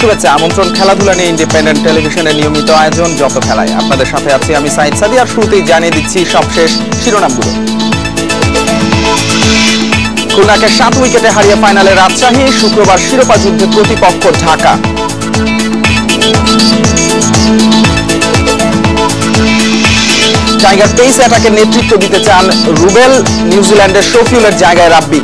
শুভেচ্ছা আমন্ত্রণ খেলাধুলা নিয়ে ইন্ডিপেন্ডেন্ট টেলিভিশনের নিয়মিত আয়োজন যত খেলায়। আপনাদের সাথে আছি আমি সাইদ সাদি, আর শুরুতেই জানিয়ে দিচ্ছি সবশেষ শিরোনামগুলো। খুলনাকে 7 উইকেটে হারিয়ে ফাইনালে রাজশাহী, শুক্রবার শিরোপা যুদ্ধে প্রতিপক্ষ ঢাকা। টাইগার পেস অ্যাটাকের নেতৃত্ব দিতে চান রুবেল, নিউজিল্যান্ডের শফিউলের জায়গায় রাব্বি।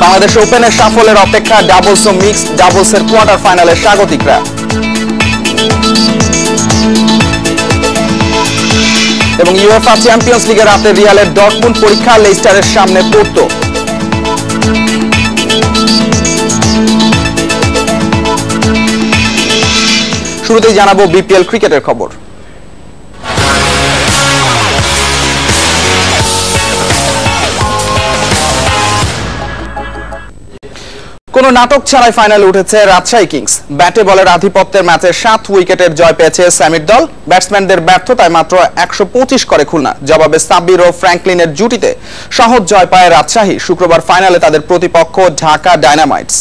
বাংলাদেশ ওপেনের সাফল্যের অপেক্ষা ডাবলস ও মিক্সড ডাবলসের কোয়ার্টার ফাইনালে স্বাগতিকরা। এবং ইউএফএ চ্যাম্পিয়ন্স লিগের রাতে রিয়ালের ডর্টমুন্ড পরীক্ষা লেস্টারের সামনে পড়তো। শুরুতেই জানাবো বিপিএল ক্রিকেটের খবর। কোন নাটক ছাড়াই ফাইনালে উঠেছে রাজশাহী কিংস। ব্যাটে বলের আধিপত্যের ম্যাচে 7 উইকেটের জয় পেয়েছে স্যামির দল। ব্যাটসম্যানদের ব্যর্থতায় মাত্র 125 করে খুলনা। জবাবে সাব্বির ও ফ্র্যাঙ্কলিনের জুটিতে সহজ জয় পায় রাজশাহী। শুক্রবার ফাইনালে তাদের প্রতিপক্ষ ঢাকা ডায়নামাইটস।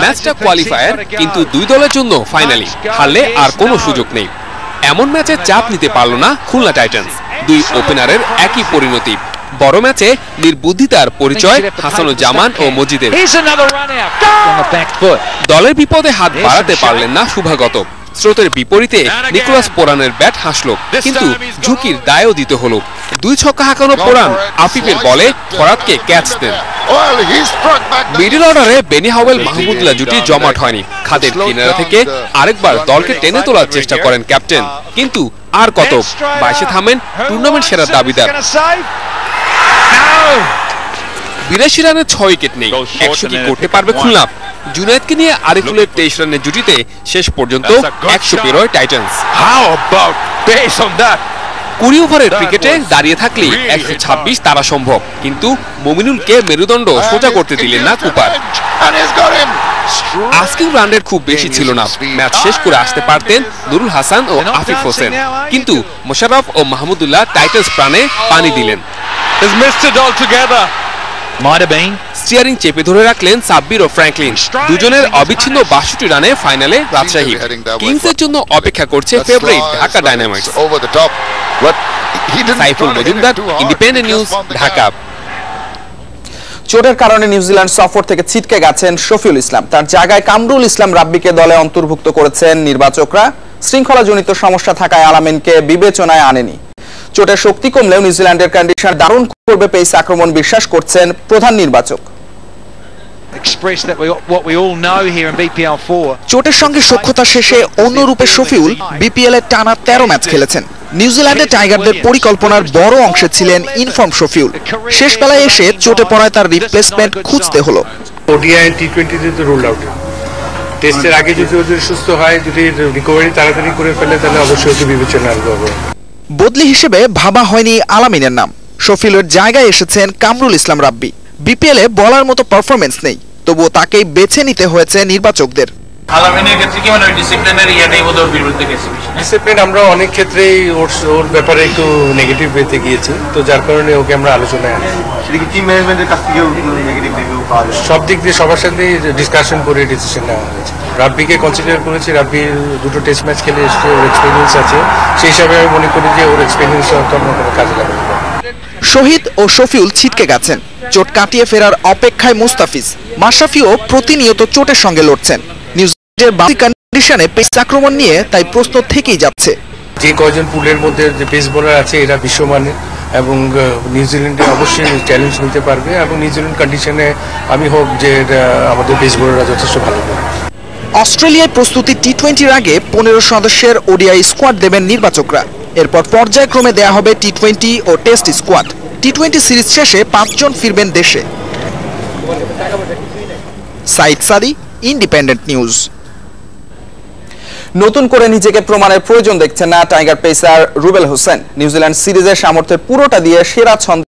ম্যাচটা কোয়ালিফায়ার, কিন্তু দুই দলের জন্য ফাইনালি হারলে আর কোনো সুযোগ নেই। এমন ম্যাচে চাপ নিতে পারল না খুলনা টাইটান্স। দুই ওপেনারের একই পরিণতি। বড় ম্যাচে নির্বুদ্ধিতার পরিচয় হাসানুজ্জামান ও মজিদের। দলের বিপদে হাত বাড়াতে পারলেন না শুভাগত। স্রোতের বিপরীতে নিকোলাস পোরানের ব্যাট হাসল, কিন্তু ঝুঁকির দায়ও দিতে হলো। 2 ছক্কা হাঁকানো পোরান আফিফের বলে ফরাদকে ক্যাচ দেন। মিডল অর্ডারে বেনি হাওয়েল মাহমুদুল্লাহ জুটি জমাট হয়নি। খাদের কিনারা থেকে আরেকবার দলকে টেনে তোলার চেষ্টা করেন ক্যাপ্টেন, কিন্তু আর কত। 22-এ থামেন টুর্নামেন্ট সেরার দাবিদার। 82 রানের 6 উইকেট নেই। 100 কি করতে পারবে খুলনা? জুনায়েদকে নিয়ে আরিফুলের 23 রানের জুটিতে শেষ পর্যন্ত 100 পেরোয় টাইটান্স। 20 ওভারের ক্রিকেটে দাঁড়িয়ে থাকলেই 126 তারা সম্ভব, কিন্তু মমিনুলকে মেরুদণ্ড সোজা করতে দিলেন না কুপার। আজকের রানের খুব বেশি ছিল না। ম্যাচ শেষ করে আসতে পারতেন নুরুল হাসান ও আফিফ হোসেন, কিন্তু মোশাররফ ও মাহমুদুল্লাহ টাইটান্স প্রাণে পানি দিলেন। স্টিয়ারিং চেপে ধরে রাখলেন সাব্বির ও ফ্র্যাঙ্কলিন। দুজনের অবিচ্ছিন্ন 62 রানে ফাইনালে রাজশাহী। কিংসের জন্য অপেক্ষা করছে favourite Dhaka Dynamites. Saiful Majumdar, independent news, Dhaka. চোটের কারণে নিউজিল্যান্ড সফর থেকে ছিটকে গেছেন শফিউল ইসলাম। তার জায়গায় কামরুল ইসলাম রাব্বিকে দলে অন্তর্ভুক্ত করেছেন নির্বাচকরা। শৃঙ্খলাজনিত সমস্যা থাকায় আলামিনকে বিবেচনায় আনেনি। চোটের শক্তি কমলেও নিউজিল্যান্ডের কন্ডিশন দারুণ করবে পেস আক্রমণ বিশ্বাস করছেন প্রধান নির্বাচক। চোটের সঙ্গে সখ্যতা শেষে অন্যরূপে শফিউল বিপিএল এর টানা 13 ম্যাচ খেলেছেন। নিউজিল্যান্ডে টাইগারদের পরিকল্পনার বড় অংশে ছিলেন ইনফর্ম শফিউল। শেষ বেলায় এসে চোটে পড়ায় তার রিপ্লেসমেন্ট খুঁজতে হলো। ওডিআই টি20 তে রুল আউট। টেস্টের আগে যদি সুস্থ হয়, যদি রিকভারি তাড়াতাড়ি করে ফেলে, তাহলে অবশ্যই বিবেচনা করব। বদলি হিসেবে ভাবা হয়নি আলামিনের নাম। শফিউলের জায়গায় এসেছেন কামরুল ইসলাম রাব্বি। বিপিএল এ বলার মতো পারফরমেন্স নেই, তবুও তাকেই বেছে নিতে হয়েছে নির্বাচকদের। আলামিনের ক্ষেত্রে কি মানে ডিসিপ্লিনারি ইয়াটাই ওদের বিরুদ্ধে গেছে। ডিসিপ্লিন আমরা অনেক ক্ষেত্রেই ওর ব্যাপারে একটু নেগেটিভ পেতে গিয়েছি, তো যার কারণে ওকে আমরা আলোচনায় আনি। সেটা কি টিম ম্যানেজমেন্টের কাছ থেকে নেগেটিভ রিভিউ পাওয়া যায়? সব দিক দিয়ে সবার সাথে ডিসকাশন করে ডিসিশন নেওয়া হয়েছে। রাব্বিকে কনসিডার করেছি। রাব্বি 2টো টেস্ট ম্যাচ খেলে এসছে, ওর এক্সপিরিয়েন্স আছে। সেই হিসাবে আমি মনে করি যে ওর এক্সপিরিয়েন্স কাজে লাগাতে পারে। শহীদ ও শফিউল ছিটকে গেছেন। চোট কাটিয়ে ফেরার অপেক্ষায় মুস্তাফিজ। মাশরাফিও প্রতিনিয়ত চোটের সঙ্গে লড়ছেন। নিউজিল্যান্ডের বাকি কন্ডিশনে পেস আক্রমণ নিয়ে তাই প্রশ্ন থেকেই যাচ্ছে। যে কয়জন পুলের মধ্যে যে পেস বোলার আছে এরা বিশ্বমানের, এবং নিউজিল্যান্ডে অবশ্যই চ্যালেঞ্জ নিতে পারবে, এবং নিউজিল্যান্ড কন্ডিশনে আমি হোপ যে আমাদের পেস বোলাররা যথেষ্ট ভালো হবে। অস্ট্রেলিয়ায় প্রস্তুতি টি20-র আগে 15 সদস্যের ওডিআই স্কোয়াড দেবেন নির্বাচকরা। এরপর পর্যায়ক্রমে দেয়া হবে টি20 ও টেস্ট স্কোয়াড। টি20 সিরিজ শেষে 5 জন ফিরবেন দেশে। সাইদ সাদি, ইন্ডিপেন্ডেন্ট নিউজ। নতুন করে নিজেকে প্রমাণের প্রয়োজন দেখছেন না tiger pacer Rubel Hossain. New Zealand সিরিজের সামর্থ্যের পুরোটা দিয়ে সেরা ছন্দে